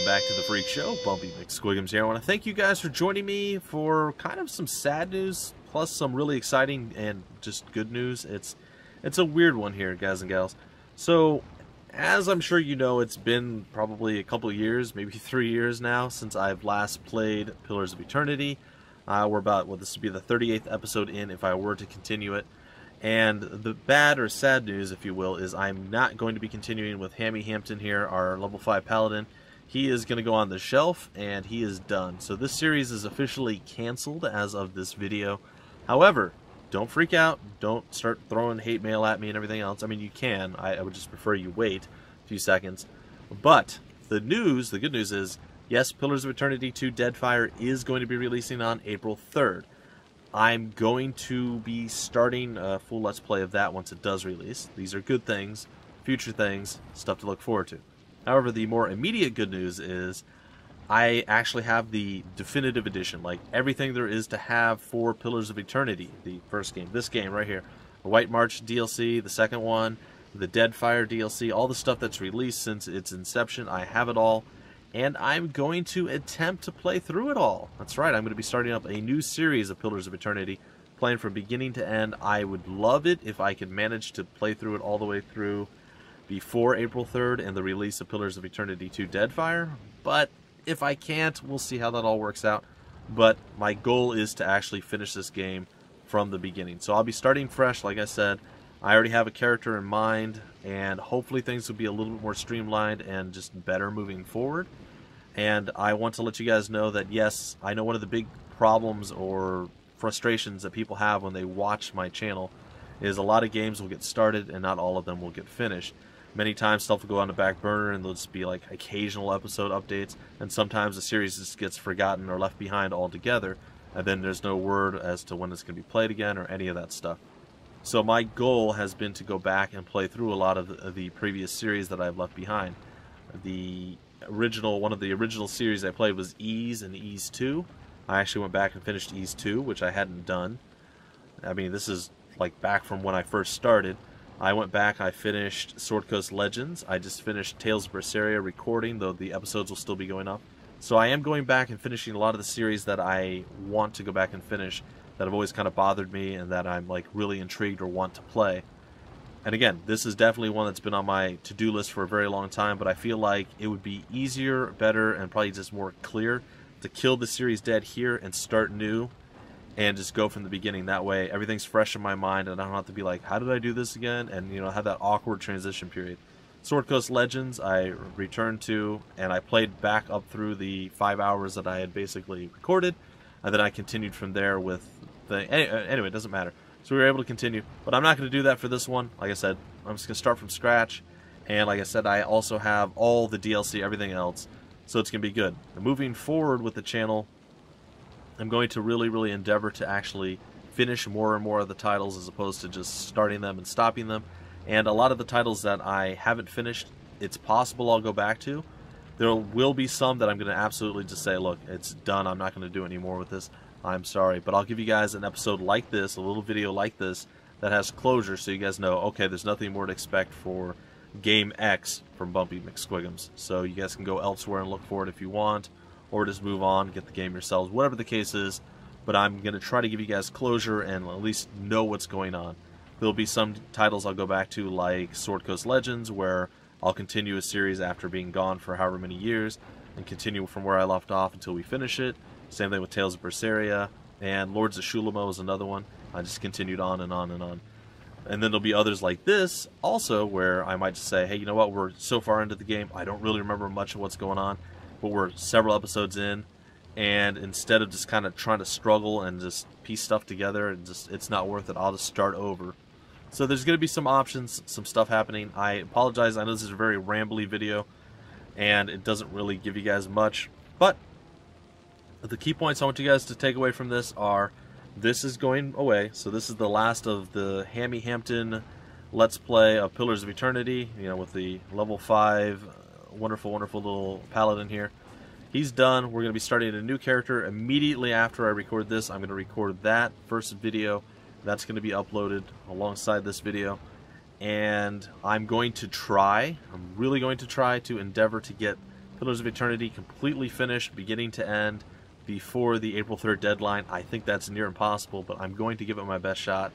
welcome back to the Freak Show. Bumpy McSquigums here. I want to thank you guys for joining me for kind of some sad news, plus some really exciting and just good news. It's a weird one here, guys and gals. So, as I'm sure you know, it's been probably a couple of years, maybe 3 years now, since I've last played Pillars of Eternity. We're about, well, this would be the 38th episode in if I were to continue it. And the bad or sad news, if you will, is I'm not going to be continuing with Hammy Hampton here, our level 5 paladin. He is going to go on the shelf, and he is done. So this series is officially canceled as of this video. However, don't freak out. Don't start throwing hate mail at me and everything else. I mean, you can. I would just prefer you wait a few seconds. But the good news is, yes, Pillars of Eternity 2 Deadfire is going to be releasing on April 3rd. I'm going to be starting a full Let's Play of that once it does release. These are good things, future things, stuff to look forward to. However, the more immediate good news is I actually have the definitive edition, like everything there is to have for Pillars of Eternity, the first game, this game right here. The White March DLC, the second one, the Deadfire DLC, all the stuff that's released since its inception, I have it all. And I'm going to attempt to play through it all. That's right, I'm going to be starting up a new series of Pillars of Eternity, playing from beginning to end. I would love it if I could manage to play through it all the way through before April 3rd and the release of Pillars of Eternity 2 Deadfire. But if I can't, we'll see how that all works out. But my goal is to actually finish this game from the beginning. So I'll be starting fresh, like I said. I already have a character in mind, and hopefully things will be a little bit more streamlined and just better moving forward. And I want to let you guys know that, yes, I know one of the big problems or frustrations that people have when they watch my channel is a lot of games will get started and not all of them will get finished. Many times stuff will go on the back burner and there'll just be like occasional episode updates, and sometimes the series just gets forgotten or left behind altogether, and then there's no word as to when it's going to be played again or any of that stuff. So my goal has been to go back and play through a lot of the previous series that I've left behind. One of the original series I played was Ys and Ys 2. I actually went back and finished Ys 2, which I hadn't done. I mean, this is like back from when I first started. I went back, I finished Sword Coast Legends. I just finished Tales of Berseria recording, though the episodes will still be going up. So I am going back and finishing a lot of the series that I want to go back and finish, that have always kind of bothered me and that I'm like really intrigued or want to play. And again, this is definitely one that's been on my to-do list for a very long time, but I feel like it would be easier, better, and probably just more clear to kill the series dead here and start new and just go from the beginning. That way everything's fresh in my mind and I don't have to be like, how did I do this again? And, you know, have that awkward transition period. Sword Coast Legends I returned to, and I played back up through the 5 hours that I had basically recorded, and then I continued from there with anyway, it doesn't matter. So we were able to continue, but I'm not going to do that for this one. Like I said, I'm just going to start from scratch, and like I said, I also have all the DLC, everything else, so it's going to be good. And moving forward with the channel, I'm going to really endeavor to actually finish more and more of the titles as opposed to just starting them and stopping them. And a lot of the titles that I haven't finished, it's possible I'll go back to. There will be some that I'm going to absolutely just say, look, it's done, I'm not going to do any more with this. I'm sorry, but I'll give you guys an episode like this, a little video like this, that has closure so you guys know, okay, there's nothing more to expect for Game X from Bumpy McSquigums. So you guys can go elsewhere and look for it if you want, or just move on, get the game yourselves, whatever the case is. But I'm going to try to give you guys closure and at least know what's going on. There'll be some titles I'll go back to, like Sword Coast Legends, where I'll continue a series after being gone for however many years, and continue from where I left off until we finish it. Same thing with Tales of Berseria, and Lords of Shulamo is another one. I just continued on and on and on. And then there'll be others like this, also, where I might just say, hey, you know what, we're so far into the game, I don't really remember much of what's going on, but we're several episodes in, and instead of just kind of trying to struggle and just piece stuff together, and just it's not worth it, I'll just start over. So there's going to be some options, some stuff happening. I apologize, I know this is a very rambly video, and it doesn't really give you guys much, but the key points I want you guys to take away from this are, this is going away, so this is the last of the Hammy Hampton Let's Play of Pillars of Eternity, you know, with the level 5 wonderful little paladin here. He's done. We're going to be starting a new character immediately after I record this. I'm going to record that first video. That's going to be uploaded alongside this video. And I'm going to try, I'm really going to try to endeavor to get Pillars of Eternity completely finished, beginning to end, before the April 3rd deadline. I think that's near impossible, but I'm going to give it my best shot.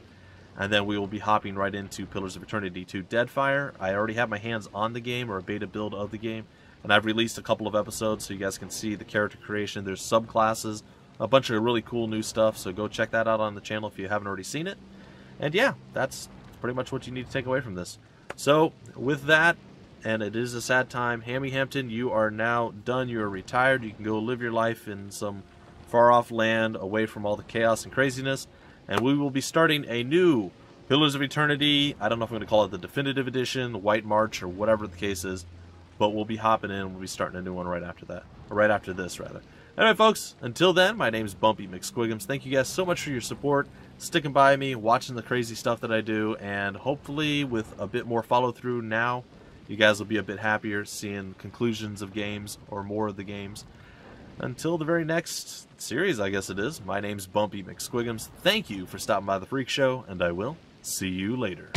And then we will be hopping right into Pillars of Eternity 2 Deadfire. I already have my hands on the game, or a beta build of the game, and I've released a couple of episodes so you guys can see the character creation. There's subclasses, a bunch of really cool new stuff, so go check that out on the channel if you haven't already seen it. And yeah, that's pretty much what you need to take away from this. So, with that, and it is a sad time, Hammy Hampton, you are now done. You are retired. You can go live your life in some far-off land away from all the chaos and craziness. And we will be starting a new Pillars of Eternity. I don't know if I'm going to call it the Definitive Edition, White March, or whatever the case is. But we'll be hopping in. We'll be starting a new one right after that. Or right after this, rather. Anyway, folks, until then, my name's Bumpy McSquigums. Thank you guys so much for your support, sticking by me, watching the crazy stuff that I do, and hopefully with a bit more follow-through now, you guys will be a bit happier seeing conclusions of games, or more of the games. Until the very next series, I guess it is, my name's Bumpy McSquigums. Thank you for stopping by the Freak Show, and I will see you later.